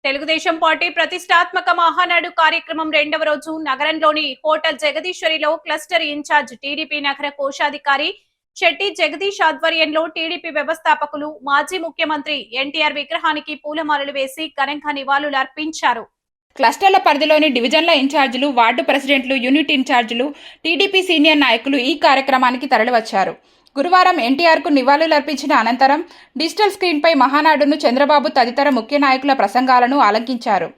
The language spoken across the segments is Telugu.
తెలుగుదేశం పార్టీ ప్రతిష్టాత్మక మహానాడు కార్యక్రమం రెండవ రోజు నగరంలోని హోటల్ జగదీశ్వరిలో క్లస్టర్ ఇన్ఛార్జ్ టీడీపీ నగర కోశాధికారి శెట్టి జగదీష్ ఆధ్వర్యంలో టీడీపీ వ్యవస్థాపకులు మాజీ ముఖ్యమంత్రి ఎన్టీఆర్ విగ్రహానికి పూలమాలలు వేసి ఘనంగా నివాళులు అర్పించారు. క్లస్టర్ల పరిధిలోని డివిజన్ల ఇన్ఛార్జీలు, వార్డు ప్రెసిడెంట్లు, యూనిట్ ఇన్ఛార్జీలు, టీడీపీ సీనియర్ నాయకులు ఈ కార్యక్రమానికి తరలివచ్చారు. గురువారం ఎన్టీఆర్కు నివాళులర్పించిన అనంతరం డిజిటల్ స్క్రీన్పై మహానాడును చంద్రబాబు తదితర ముఖ్య నాయకుల ప్రసంగాలను ఆలంకించారు.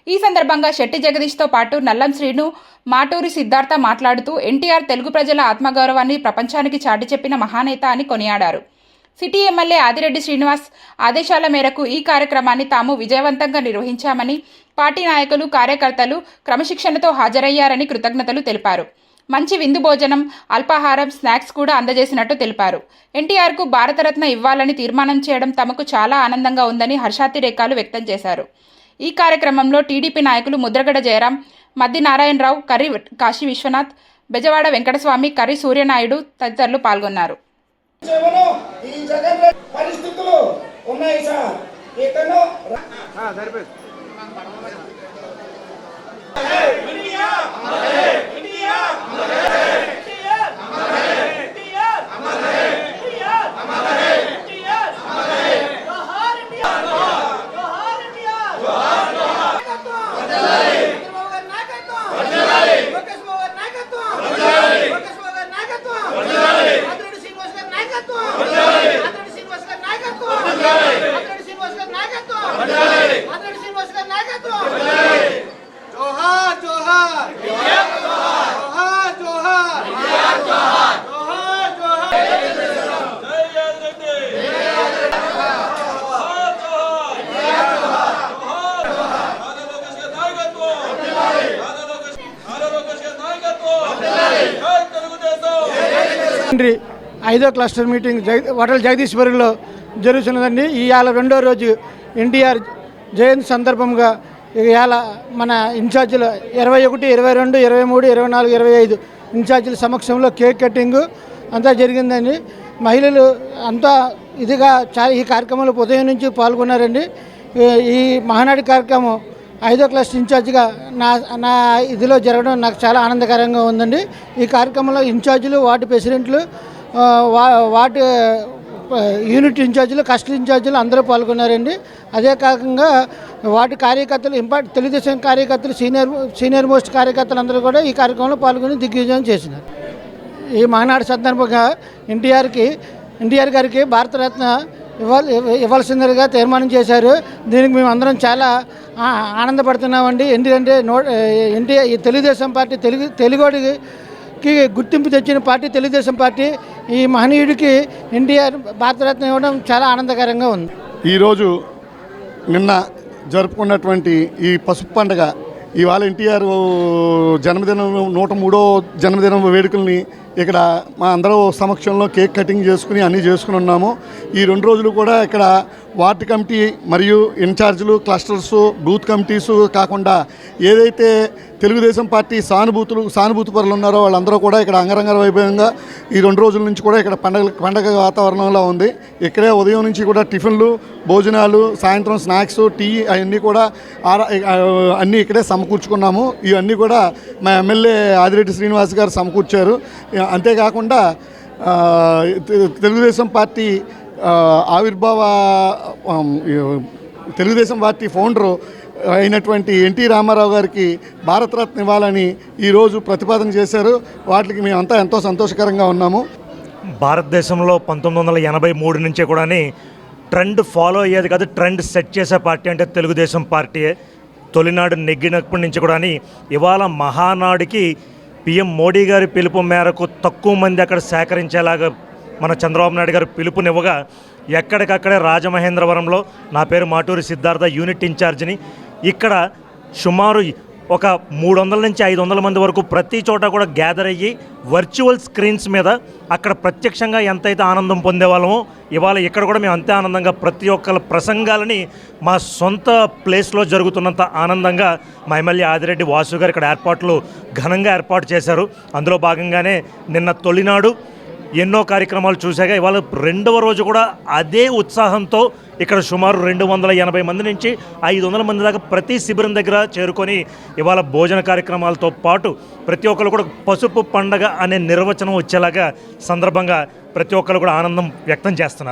ఈ సందర్భంగా శెట్టి జగదీష్తో పాటు నల్లం శ్రీను, మాటూరి సిద్ధార్థ మాట్లాడుతూ ఎన్టీఆర్ తెలుగు ప్రజల ఆత్మగౌరవాన్ని ప్రపంచానికి చాటి చెప్పిన మహానేత అని కొనియాడారు. సిటీ ఎమ్మెల్యే ఆదిరెడ్డి శ్రీనివాస్ ఆదేశాల మేరకు ఈ కార్యక్రమాన్ని తాము విజయవంతంగా నిర్వహించామని, పార్టీ నాయకులు, కార్యకర్తలు క్రమశిక్షణతో హాజరయ్యారని కృతజ్ఞతలు తెలిపారు. మంచి విందు భోజనం, అల్పాహారం, స్నాక్స్ కూడా అందజేసినట్టు తెలిపారు. ఎన్టీఆర్కు భారతరత్న ఇవ్వాలని తీర్మానం చేయడం తమకు చాలా ఆనందంగా ఉందని హర్షాతిరేకాలు వ్యక్తం చేశారు. ఈ కార్యక్రమంలో టీడీపీ నాయకులు ముద్రగడ జయరాం, మద్ది నారాయణరావు, కర్రి కాశీ విశ్వనాథ్, బెజవాడ వెంకటస్వామి, కర్రి సూర్యనాయుడు తదితరులు పాల్గొన్నారు. ఐదో క్లస్టర్ మీటింగ్ హోటల్ జగదీశ్వరిలో జరుగుతున్నదండి. ఇవాళ రెండో రోజు ఎన్టీఆర్ జయంతి సందర్భంగా ఇవాళ మన ఇన్ఛార్జీలు 21, 22, 23, 24, 25 ఇన్ఛార్జీల సమక్షంలో కేక్ కటింగ్ అంతా జరిగిందండి. మహిళలు అంతా ఇదిగా ఈ కార్యక్రమంలో ఉదయం నుంచి పాల్గొన్నారండి. ఈ మహానాడు కార్యక్రమం ఐదో క్లస్టర్ ఇన్ఛార్జిగా నా ఇదిలో జరగడం నాకు చాలా ఆనందకరంగా ఉందండి. ఈ కార్యక్రమంలో ఇన్ఛార్జీలు, వార్డు ప్రెసిడెంట్లు, వార్డు యూనిట్ ఇన్ఛార్జీలు, కస్టల్ ఇన్ఛార్జీలు అందరూ పాల్గొన్నారండి. అదే కాకుండా వార్డు కార్యకర్తలు, తెలుగుదేశం కార్యకర్తలు, సీనియర్ మోస్ట్ కార్యకర్తలు అందరూ కూడా ఈ కార్యక్రమంలో పాల్గొని దిగ్విజయం చేసినారు. ఈ మహానాడు సందర్భంగా ఎన్టీఆర్ గారికి భారతరత్న ఇవ్వాల్సిందిగా తీర్మానం చేశారు. దీనికి మేము అందరం చాలా ఆనందపడుతున్నామండి. ఎందుకంటే ఎన్టీఆర్ తెలుగుదేశం పార్టీ తెలుగుడికి గుర్తింపు తెచ్చిన పార్టీ తెలుగుదేశం పార్టీ. ఈ మహనీయుడికి ఎన్టీఆర్ భారతరత్న ఇవ్వడం చాలా ఆనందకరంగా ఉంది. ఈరోజు నిన్న జరుపుకున్నటువంటి ఈ పసుపు పండుగ, ఇవాళ ఎన్టీఆర్ జన్మదినం 103వ జన్మదినం వేడుకల్ని ఇక్కడ మా అందరూ సమక్షంలో కేక్ కటింగ్ చేసుకుని అన్నీ చేసుకుని ఉన్నాము. ఈ 2 రోజులు కూడా ఇక్కడ వార్డు కమిటీ మరియు ఇన్ఛార్జీలు, క్లస్టర్స్, బూత్ కమిటీసు కాకుండా ఏదైతే తెలుగుదేశం పార్టీ సానుభూతి పరులు ఉన్నారో వాళ్ళందరూ కూడా ఇక్కడ అంగరంగ వైభవంగా ఈ 2 రోజుల నుంచి కూడా ఇక్కడ పండగ వాతావరణంలో ఉంది. ఇక్కడే ఉదయం నుంచి కూడా టిఫిన్లు, భోజనాలు, సాయంత్రం స్నాక్స్, టీ అవన్నీ కూడా అన్నీ ఇక్కడే సమకూర్చుకున్నాము. ఇవన్నీ కూడా మా ఎమ్మెల్యే ఆదిరెడ్డి శ్రీనివాస్ గారు సమకూర్చారు. అంతేకాకుండా Telugu Desam party Telugu Desam party founder అయినటువంటి ఎన్టీ రామారావు గారికి భారతరత్న ఇవ్వాలని ఈరోజు ప్రతిపాదన చేశారు. వాటికి మేమంతా ఎంతో సంతోషకరంగా ఉన్నాము. భారతదేశంలో 1983 నుంచే కూడా ట్రెండ్ ఫాలో అయ్యేది కాదు, ట్రెండ్ సెట్ చేసే పార్టీ అంటే తెలుగుదేశం పార్టీయే. తొలినాడు నెగ్గినప్పటి నుంచి కూడా ఇవాళ మహానాడుకి పిఎం మోడీ గారి పిలుపు మేరకు తక్కువ మంది అక్కడ సేకరించేలాగా మన చంద్రబాబు నాయుడు గారు పిలుపునివ్వగా ఎక్కడికక్కడే రాజమహేంద్రవరంలో నా పేరు మాటూరి సిద్ధార్థ, యూనిట్ ఇన్ఛార్జిని. ఇక్కడ సుమారు ఒక 300 నుంచి 500 మంది వరకు ప్రతి చోట కూడా గ్యాదర్ అయ్యి వర్చువల్ స్క్రీన్స్ మీద అక్కడ ప్రత్యక్షంగా ఎంతైతే ఆనందం పొందేవాళ్ళమో ఇవాళ ఇక్కడ కూడా మేము అంతే ఆనందంగా ప్రతి ఒక్కరి ప్రసంగాలని మా సొంత ప్లేస్లో జరుగుతున్నంత ఆనందంగా మా ఎమ్మెల్యే ఆదిరెడ్డి వాసు గారు ఇక్కడ ఘనంగా ఏర్పాటు చేశారు. అందులో భాగంగానే నిన్న తొలినాడు ఎన్నో కార్యక్రమాలు చూశాక ఇవాళ రెండవ రోజు కూడా అదే ఉత్సాహంతో ఇక్కడ సుమారు 280 మంది నుంచి 500 మంది దాకా ప్రతి శిబిరం దగ్గర చేరుకొని ఇవాళ భోజన కార్యక్రమాలతో పాటు ప్రతి ఒక్కరు కూడా పసుపు పండగ అనే నిర్వచనం వచ్చేలాగా సందర్భంగా ప్రతి ఒక్కరు కూడా ఆనందం వ్యక్తం చేస్తున్నారు.